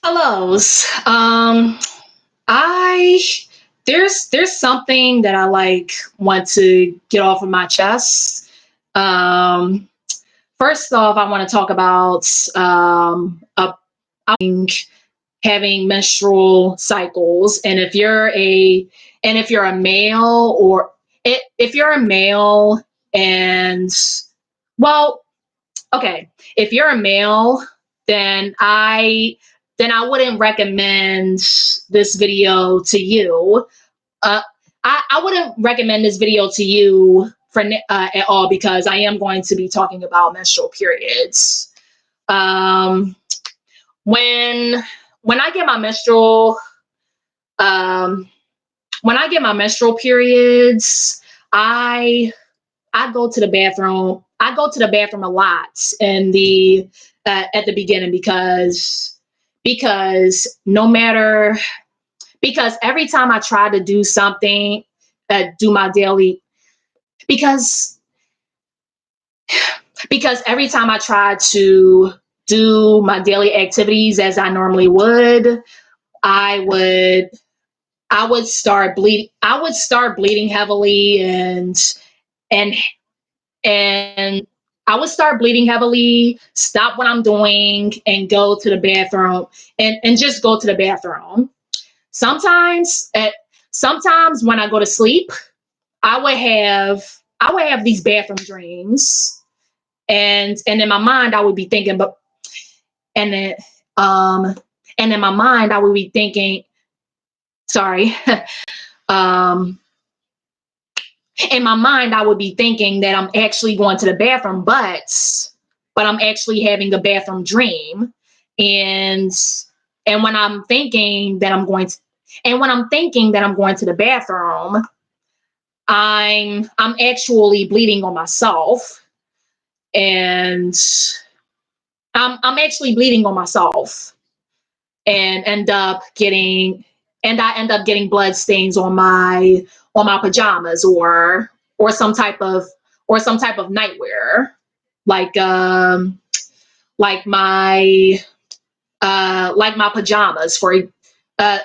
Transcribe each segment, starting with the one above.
Hellos. I there's something that I want to get off of my chest. Um, First off, I want to talk about having menstrual cycles, and if you're a male or if you're a male and well, okay, if you're a male, then I wouldn't recommend this video to you. Uh, I wouldn't recommend this video to you at all because I am going to be talking about menstrual periods. Um, when when I get my um, menstrual periods, I I go to the bathroom. I go to the bathroom a lot in the at the beginning because no matter because every time I try to do something, do my daily because every time I try to do my daily activities as I normally would, I would I would start bleeding. I would start bleeding heavily and and I would start bleeding heavily, stop what I'm doing, and go to the bathroom and just go to the bathroom. Sometimes sometimes when I go to sleep, I would have these bathroom dreams, and in my mind I would be thinking, but and then um and in my mind I would be thinking, sorry, um in my mind, I would be thinking that I'm actually going to the bathroom, but I'm actually having a bathroom dream. And when I'm thinking that I'm thinking that I'm going to the bathroom, I'm actually bleeding on myself, and I'm actually bleeding on myself, and I end up getting blood stains on my pajamas or some type of nightwear, like um like my pajamas uh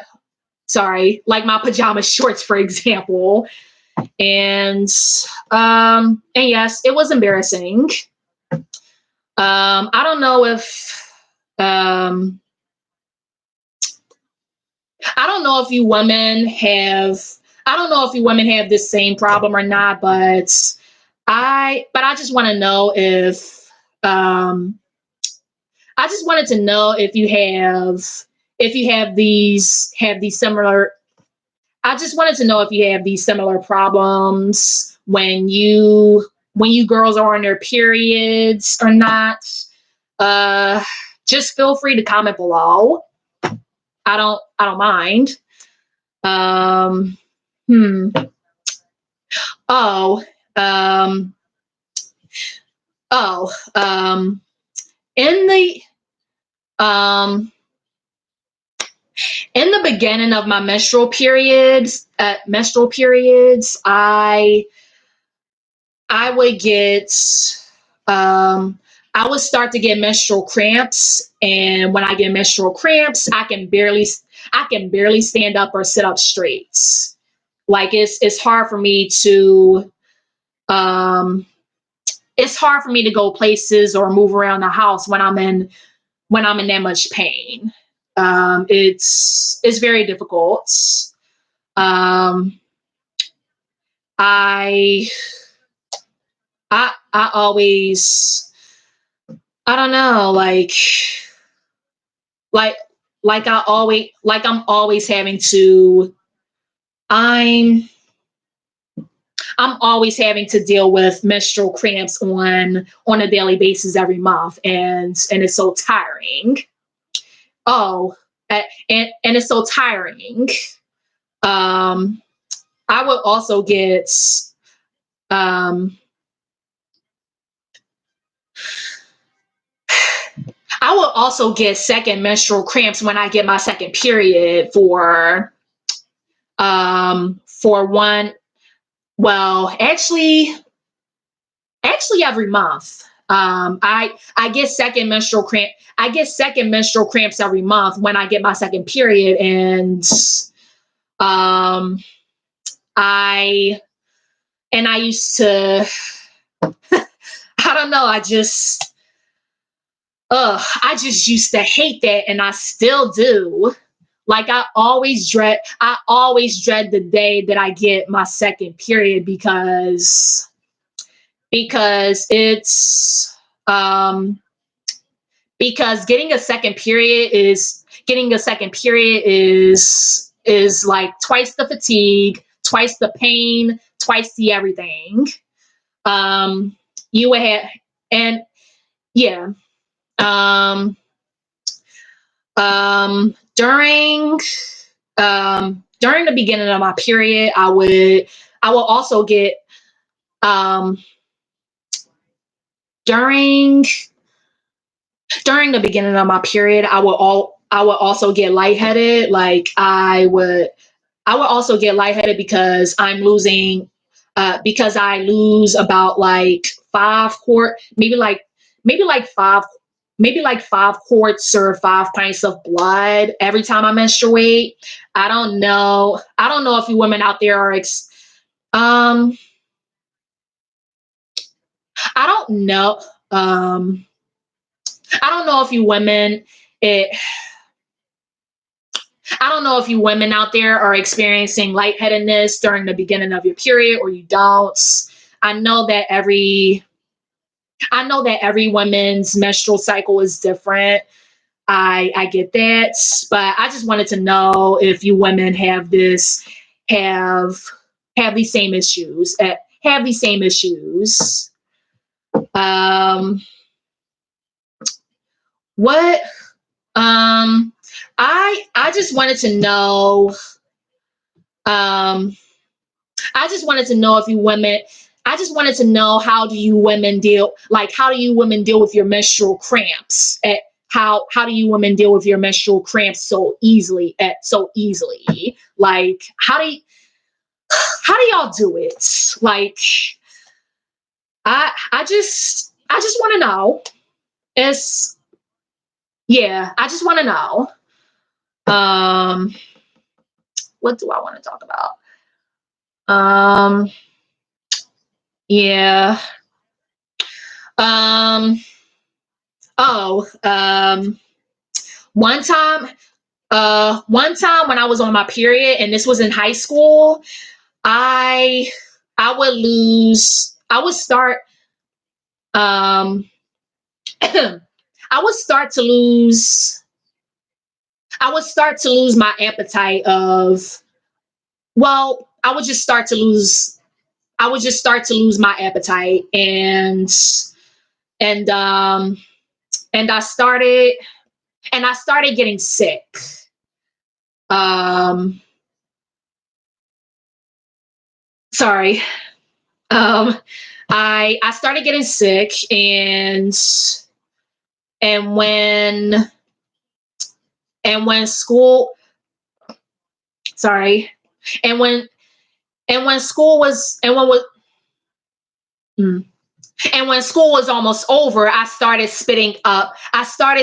like my pajama shorts, for example. And yes, it was embarrassing. I don't know if um I don't know if you women have I don't know if you women have this same problem or not, but I just want to know if I just wanted to know if you have these similar I just wanted to know if you have these similar problems when you girls are on their periods or not. Uh just feel free to comment below. I don't mind. Um hmm. Oh, um oh, in the um in the beginning of my menstrual periods, I would get I would start to get menstrual cramps, and when I get menstrual cramps, I can barely stand up or sit up straight. Like it's hard for me to um it's hard for me to go places or move around the house when I'm in that much pain. It's very difficult. Um, I I always I don't know, like I'm always having to I'm I'm always having to deal with menstrual cramps on a daily basis every month, and it's so tiring. Oh, and it's so tiring. Um, I would also get um, I will also get second menstrual cramps when I get my second period for one, well, actually every month. I get second menstrual cramp. I get second menstrual cramps every month when I get my second period, and um, I I used to. I don't know. I just used to hate that, and I still do. Like I always dread the day that I get my second period because it's because getting a second period is like twice the fatigue, twice the pain, twice the everything. You would have and yeah. Um During during the beginning of my period, I will also get um during during the beginning of my period, I would also get lightheaded. I would also get lightheaded because because I lose about like five quart, maybe like five maybe like 5 quarts or 5 pints of blood every time I menstruate. I don't know. I don't know if you women out there are um I don't know. I don't know if you women it I don't know if you women out there are experiencing lightheadedness during the beginning of your period or you don't. I know that every I know that every woman's menstrual cycle is different. I get that, but I just wanted to know if you women have have these same issues. Have these same issues. Um, what I just wanted to know. Um, I just wanted to know if you women. I just wanted to know how do you women deal with your menstrual cramps? How do you women deal with your menstrual cramps so easily? Like how do y'all do it? Like I just want to know. It's yeah, I just want to know. Um, what do I want to talk about? Um, yeah. Um, oh, one time, one time when I was on my period, and this was in high school, I I would start um I would start to lose my appetite of well, I would just start to lose my appetite and and I started getting sick. Um Sorry. Um I started getting sick and when school sorry and when school was and when was mm, and when school was almost over, I started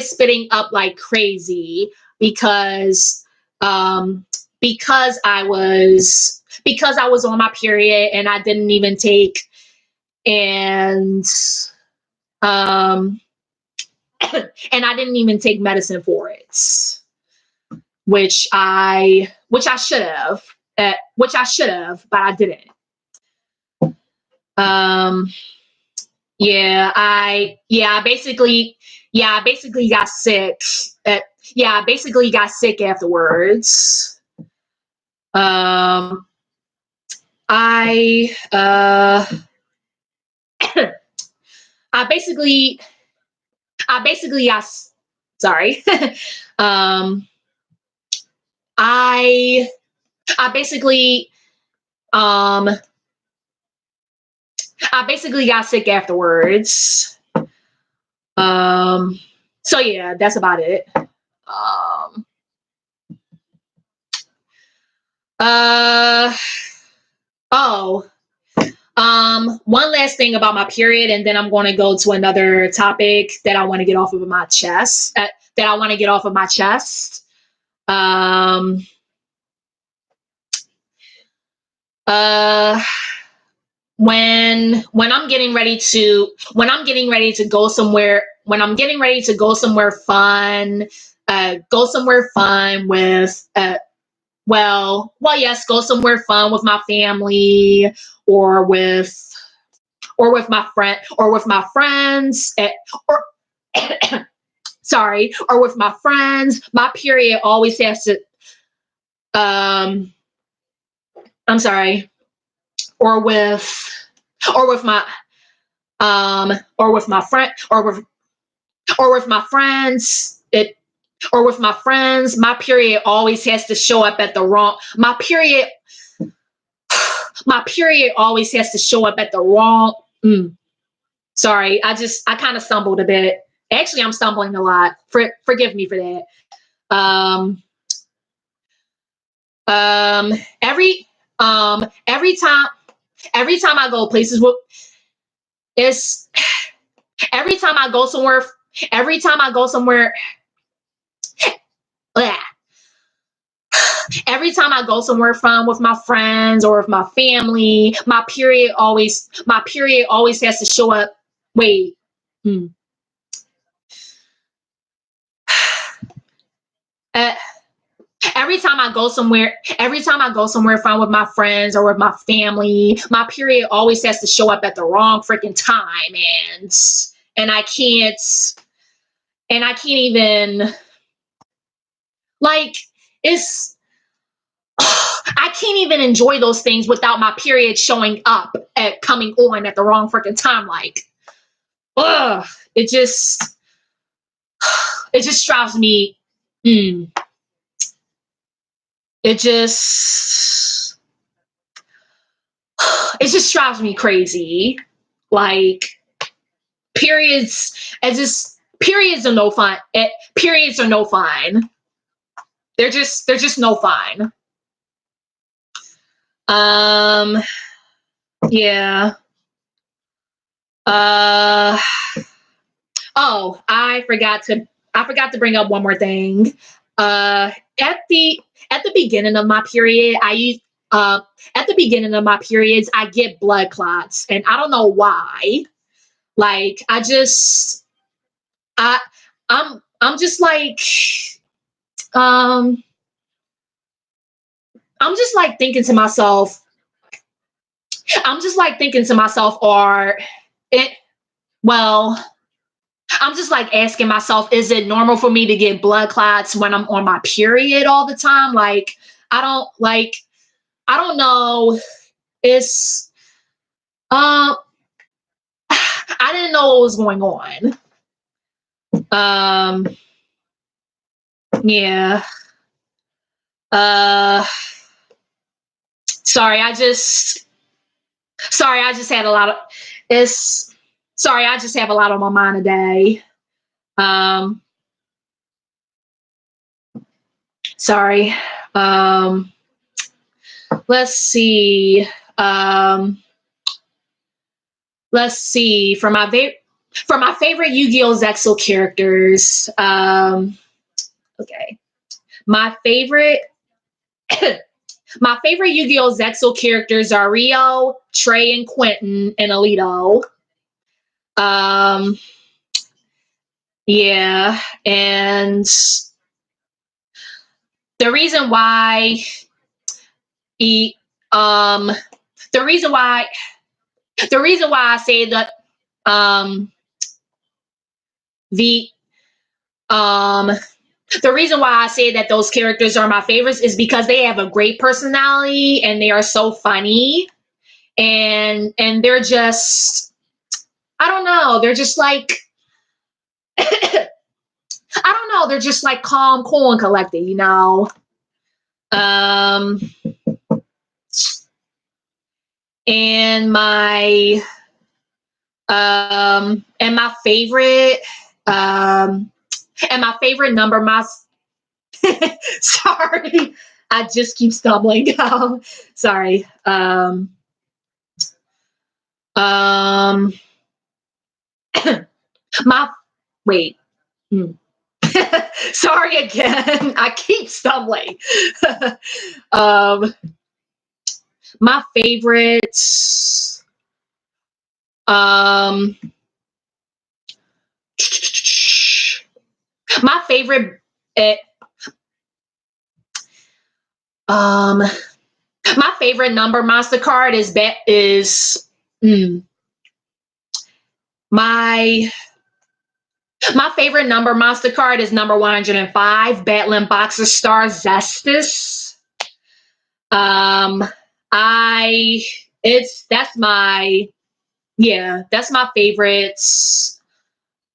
spitting up like crazy because um because I was on my period and I didn't even take and um and I didn't even take medicine for it, which I should have, but I didn't. Um, I basically got sick. At, I basically got sick afterwards. Um, I I basically got sorry. um, I I basically um I basically got sick afterwards. Um, so yeah, that's about it. Um, uh, oh, One last thing about my period, and then I'm going to go to another topic that I want to get off of my chest. That I want to get off of my chest. Uh, when I'm getting ready to go somewhere, fun, go somewhere fun with yes, go somewhere fun with my family, or with my friends, or sorry, or with my friends. My period always has to I'm sorry, or with my or with my friends. My period always has to show up at the wrong my period always has to show up at the wrong sorry, I kind of stumbled a bit. Actually, I'm stumbling a lot. Forgive me for that. Um, um, every every time I go places with it's every time I go somewhere every time I go somewhere bleh, every time I go somewhere fun with my friends or with my family, my period always has to show up. Wait. Hmm. Uh, every time I go somewhere fun with my friends or with my family, my period always has to show up at the wrong freaking time, and I can't even, like, it's I can't even enjoy those things without my period showing up at coming on at the wrong freaking time. Like, ugh, it just drives me. Mm, it just it just drives me crazy. Like, periods are no fun. Periods are no fun. They're just no fun. Um. Yeah. Uh. Oh, I forgot to bring up one more thing. At the beginning of my period, at the beginning of my periods, I get blood clots, and I don't know why. Like, I I'm just like um I'm just like thinking to myself, or it well, I'm just like asking myself, is it normal for me to get blood clots when I'm on my period all the time? Like, I don't like I don't know. It's I didn't know what was going on. Um yeah. Uh sorry, I just had a lot of it's sorry, I just have a lot on my mind today. Um sorry. Um let's see. Um let's see. For my favorite Yu-Gi-Oh! Zexal characters. Okay. My favorite My favorite Yu-Gi-Oh! Zexal characters are Rio, Trey, and Quentin, and Alito. Um, yeah, and the reason why he, the reason why, I say that, the, um, the reason why I say that those characters are my favorites is because they have a great personality and they are so funny, and they're just, I don't know, they're just like I don't know. They're just like calm, cool, and collected, you know. Um, and my and my favorite number, my sorry, I just keep stumbling. Sorry. Um, my wait. Hmm. Sorry again. I keep stumbling. um, my favorites. Um, my favorite. eh, Um, my favorite number monster card is mm, my my favorite number monster card is number 105, Battling Boxer Star Zestus. Um, I it's that's my favorites.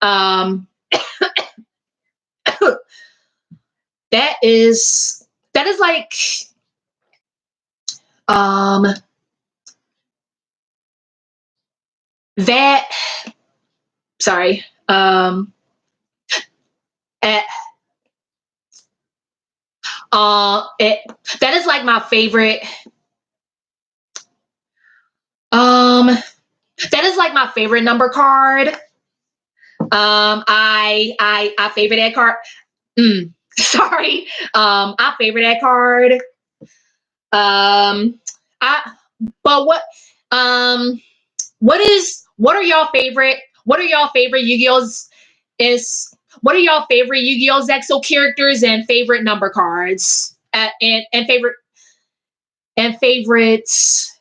Um, that is that is like um that sorry eh, it that is like my favorite um that is like my favorite number card. I favor that card. Sorry. I favor that card. I but what are y'all favorite? What are y'all favorite Yu-Gi-Oh's is what are y'all favorite Yu-Gi-Oh Zexal characters and favorite number cards? And favorites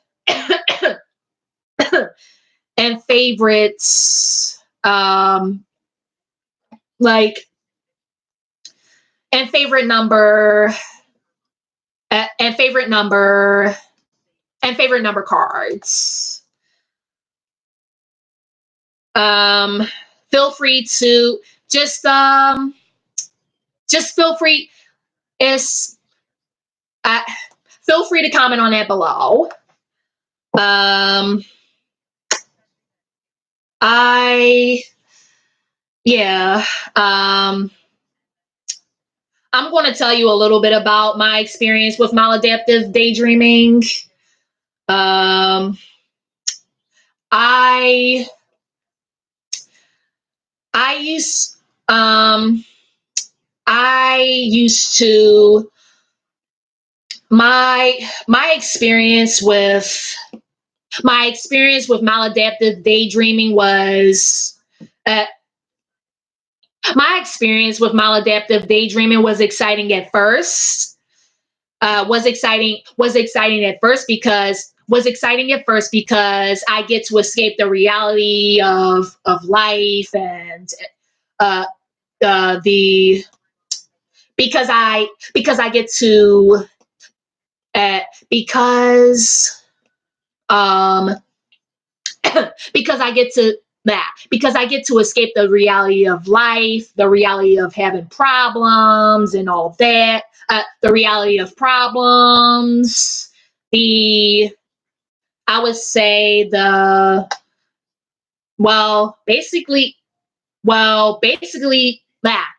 and favorites like and favorite number and favorite number and favorite number cards. Um, feel free to just um just feel free is uh, feel free to comment on that below. Um, I yeah. I'm going to tell you a little bit about my experience with maladaptive daydreaming. Um, I I used um I used to my experience with maladaptive daydreaming was uh, my experience with maladaptive daydreaming was exciting at first. Was exciting at first because I get to escape the reality of life and uh, the because I get to because um because I get to because I get to escape the reality of life, the reality of having problems and all that, the reality of problems, the I would say the well, basically, that.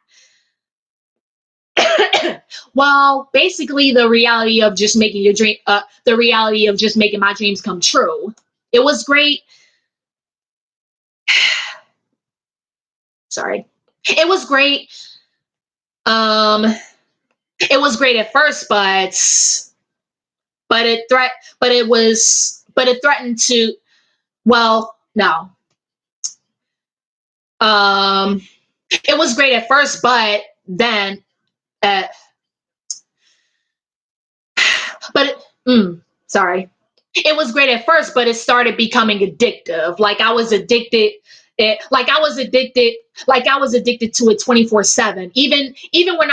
Basically, the reality of just making your dream, the reality of just making my dreams come true. It was great. Sorry, it was great. Um, it was great at first, but it threat, but it threatened to. Well, no. Um, it was great at first, but then, uh, but it, sorry. It was great at first, but it started becoming addictive. Like I was addicted to it 24/7. Even when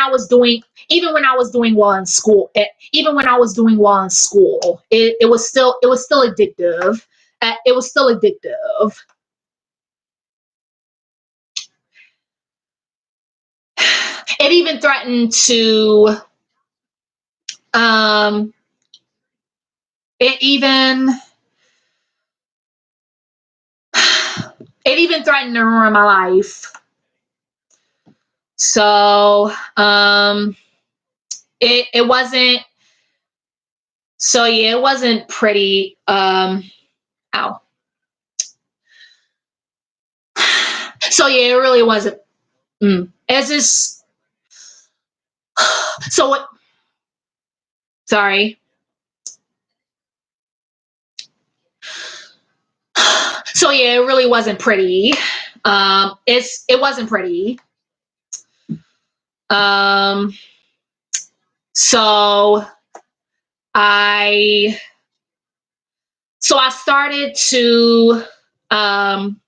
I was doing well in school, even when I was doing well in school, it was still addictive. It was still addictive. It even threatened to um it even it even threatened to ruin my life. So it wasn't so yeah, it wasn't pretty ow. So yeah, it really wasn't. As this. So what? Sorry. So yeah, it really wasn't pretty. It wasn't pretty. Um, so I I started to um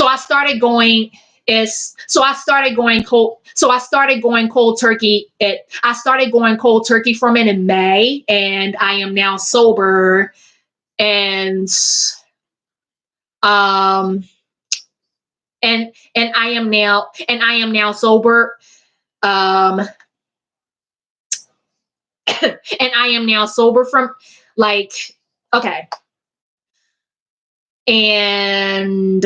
I started going is so I started going cold so I started going cold turkey at I started going cold turkey from it in May, and I am now sober, and um and I am now sober, um and I am now sober from, like, okay. And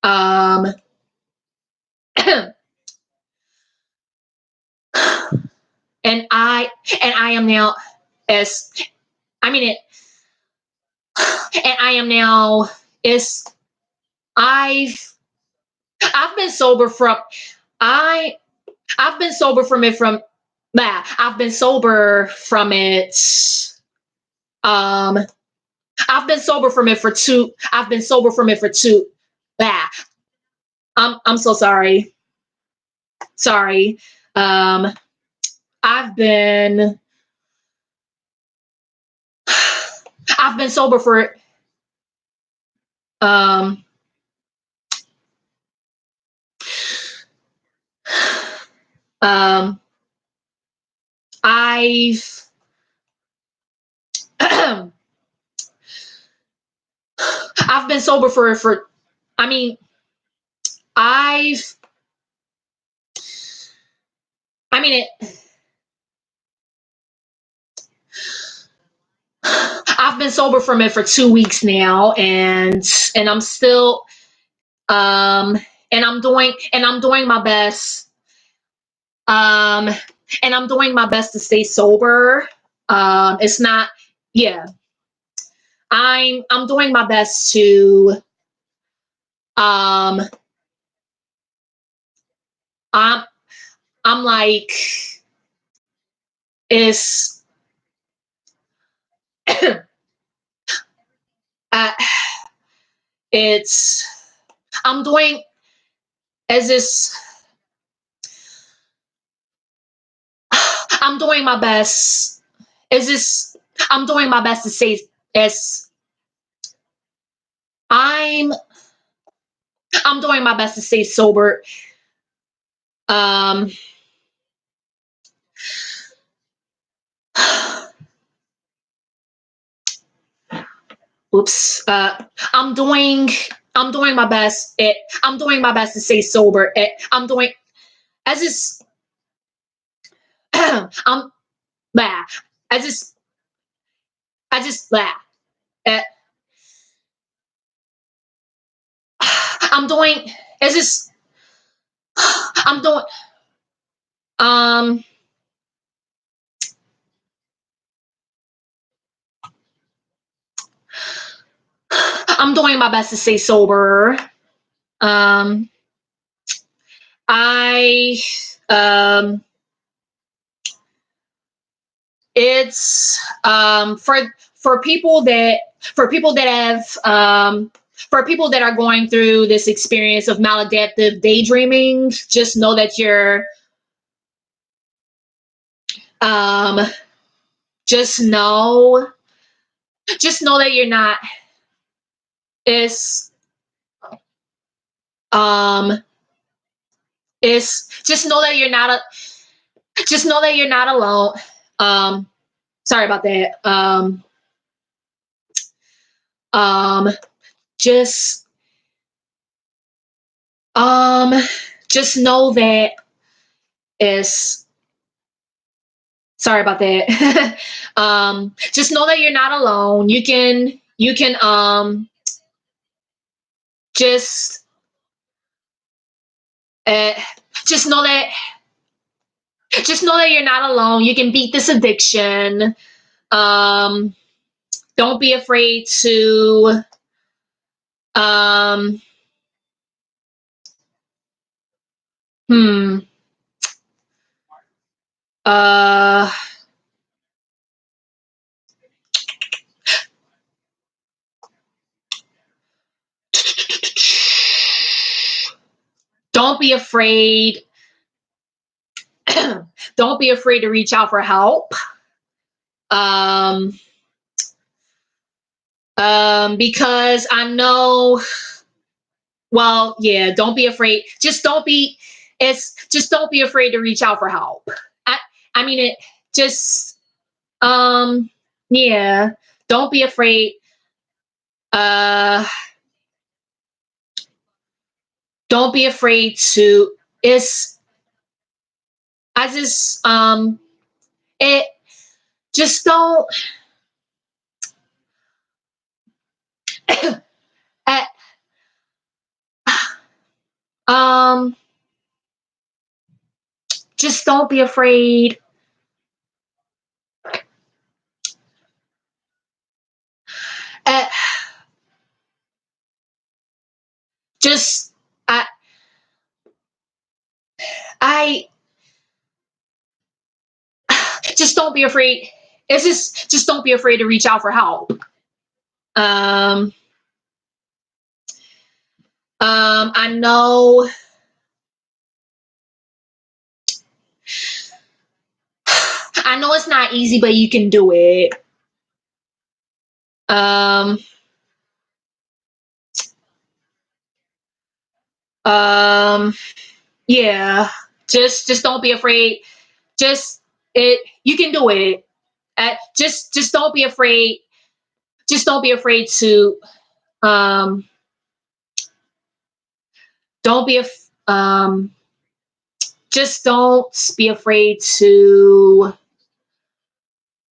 um and I am now as I mean it and I am now is I've been sober from I I've been sober from it from I've been sober from it um I've been sober from it for two bah, I'm so sorry. Sorry. Um I've been I've been sober for um um I've I've been sober for I mean I've I mean it I've been sober from it for 2 weeks now, and I'm still um and I'm doing my best, um and I'm doing my best to stay sober. It's not yeah. I'm doing my best to um I'm I'm like it's uh, it's I'm doing as this I'm doing my best. Is this I'm doing my best to say as I'm I'm doing my best to stay sober. Um oops. I'm doing my best. I'm doing my best to stay sober. I'm doing as this I'm blah. I just blah. Uh, I'm doing as this I'm doing um I'm doing my best to stay sober. Um I um it's for people that have for people that are going through this experience of maladaptive daydreaming, just know that you're um just know that you're not is um is just know that you're not just know that you're not alone. um Sorry about that. Um just um just know that is sorry about that. Just know that you're not alone. You can just uh, just know that you're not alone. You can beat this addiction. Um don't be afraid to um hmm uh don't be afraid don't be afraid to reach out for help. Um because I know, well, yeah, don't be afraid. Just don't be afraid to reach out for help. I I mean it just yeah, don't be afraid. Uh don't be afraid to it's I just it just don't uh, um just don't be afraid. Uh, just I I just don't be afraid. It's just don't be afraid to reach out for help. Um I know I know it's not easy, but you can do it. Um um yeah. Just don't be afraid. Just it you can do it. Just don't be afraid. Just don't be afraid to um don't be af- just don't be afraid to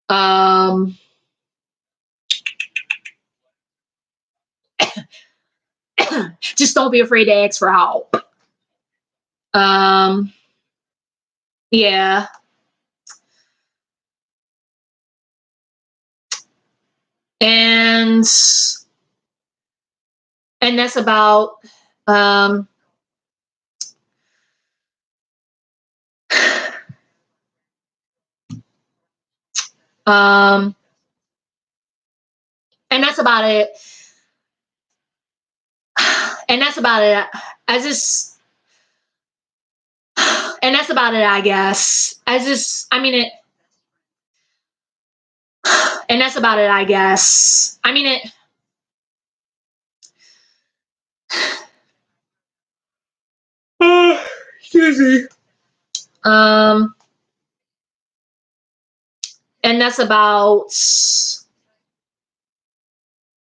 um just don't be afraid to ask for help. Um yeah. And that's about um um and that's about it. And that's about it. I just and that's about it, I guess. I mean it and that's about it, I guess. I mean it excuse me. Um and that's about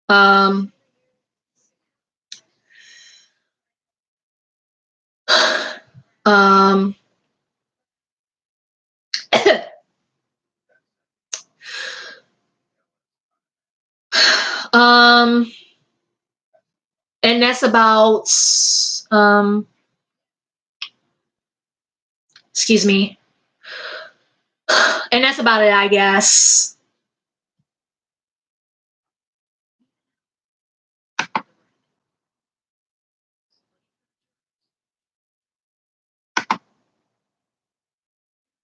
um um um and that's about um excuse me. And that's about it, I guess.